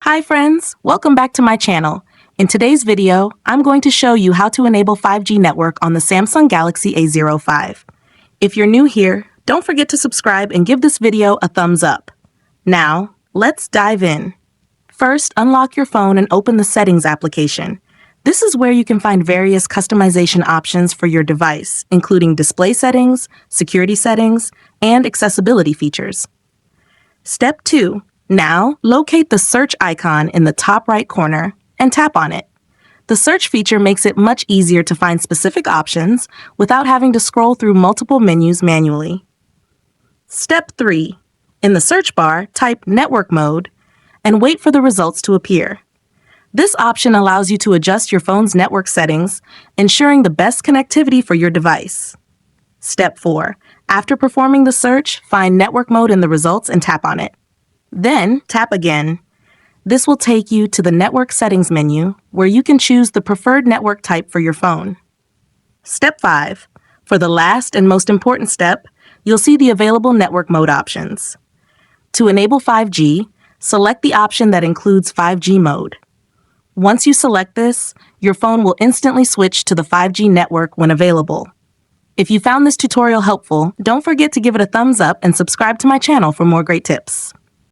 Hi friends, welcome back to my channel. In today's video, I'm going to show you how to enable 5G network on the Samsung Galaxy A05. If you're new here, don't forget to subscribe and give this video a thumbs up. Now, let's dive in. First, unlock your phone and open the Settings application. This is where you can find various customization options for your device, including display settings, security settings, and accessibility features. Step 2. Now, locate the search icon in the top right corner and tap on it. The search feature makes it much easier to find specific options without having to scroll through multiple menus manually. Step 3. In the search bar, type Network Mode and wait for the results to appear. This option allows you to adjust your phone's network settings, ensuring the best connectivity for your device. Step 4. After performing the search, find Network Mode in the results and tap on it. Then, tap again. This will take you to the Network Settings menu, where you can choose the preferred network type for your phone. Step 5. For the last and most important step, you'll see the available network mode options. To enable 5G, select the option that includes 5G mode. Once you select this, your phone will instantly switch to the 5G network when available. If you found this tutorial helpful, don't forget to give it a thumbs up and subscribe to my channel for more great tips.